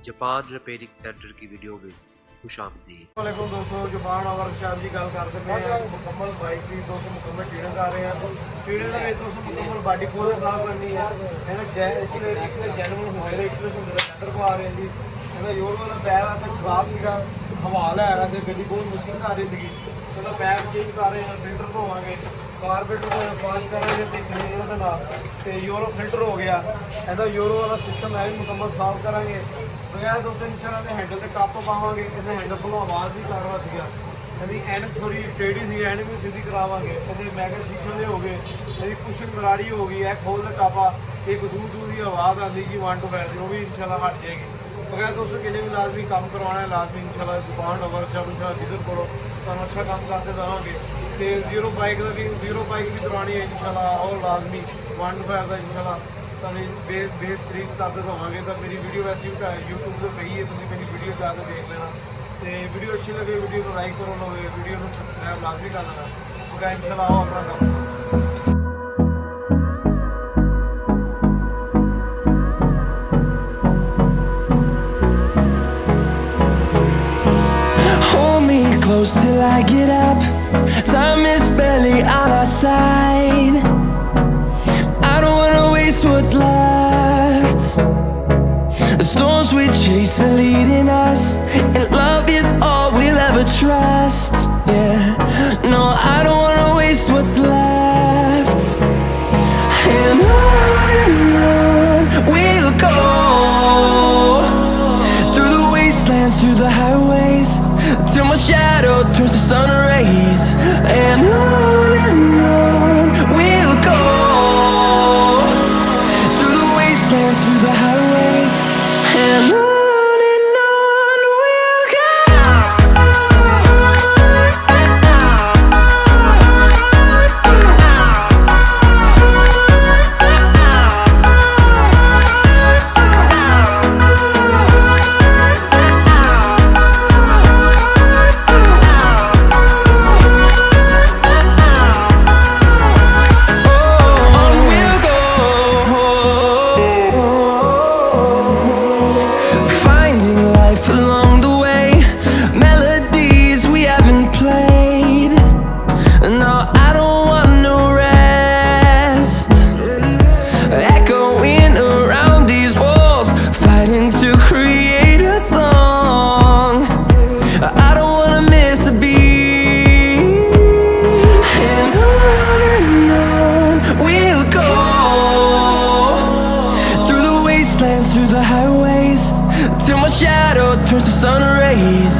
Japan repairing centre की video में खुशामदीद। वालेकुम दोस्तों, जापान वर्कशॉप की गल करते हैं। मुकम्मल बाइक की दोस्तों मुकम्मल ट्यूनिंग कर रहे हैं। ट्यूनिंग में दोस्तों मुकम्मल बॉडी को साफ करनी है। इसलिए जैनुअन होंगे सेंटर को आ रहे हैं जी। यूरो वाला पैर ऐसा खराब सीगा, हवा लै रहा था, गड्डी बहुत मुश्किल आ रही थी। तो पैर चेंज कर रहे हैं, फिल्टर धोवांगे, कारबेटर वाश करांगे तो यूरो फिल्टर हो गया। ਇਹਦਾ यूरो वाला सिस्टम है भी मुकम्मल साफ करांगे। बगैर दोस्तों इंशाल्लाह ने हैंडल के टॉप पावांगे। ਇਹਦੇ हैंडल को आवाज़ भी कर रहा ਸੀਗਾ। ਇਹਦੀ ਐਨਕ ਥੋੜੀ ਟੇਢੀ ਸੀ, ਐਨਕ ਵੀ ਸਿੱਧੀ ਕਰਾਵਾਂਗੇ। ਇਹਦੇ ਮੈਗੇ ਸ਼ੀਸ਼ੇ ਦੇ ਹੋ ਗਏ, ਇਹਦੀ ਕੁਸ਼ਨ ਗਰਾੜੀ ਹੋ ਗਈ, ਇਹ ਖੋਲ ਦਾ ਟਾਪਾ ਇੱਕ ਦੂਰ ਦੀ ਆਵਾਜ਼ ਆਉਂਦੀ ਜੀ 1 to 5 ਉਹ ਵੀ इंशाल्लाह हट जाएगी। बगैर दोस्तों किन्ने भी लाजमी काम करवाना है, लाजमी इंशाल्लाह दुकान वर्कशॉप इंशाल्लाह विजिट करो, तुम अच्छा काम करते जाओगे। तो जीरो बाइक भी करवानी है इंशाल्लाह, और लाजमी 1 to 5 का इंशाल्लाह बेहतरीन करते जावांगे। तो मेरी वीडियो वैसे भी यूट्यूब पर पई है, तुम मेरी वीडियो जाकर देख लेना। तो वीडियो अच्छी लगे वीडियो को लाइक करो, वीडियो को सब्सक्राइब लाजमी कर लेना। बगैर इंशाल्लाह आओ अपना काम। Close till I get up, time is barely on our side. I don't wanna waste what's left. The storms we chase are leading us, and love is all we'll ever trust. Yeah, no, I don't wanna waste what's left. And on we'll go, through the wastelands, through the highways, till my shadow turns to sun rays. And on we'll go, through the wastelands, through the highways. And on we'll go. Through the highways, till my shadow turns to sun rays.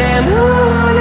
And on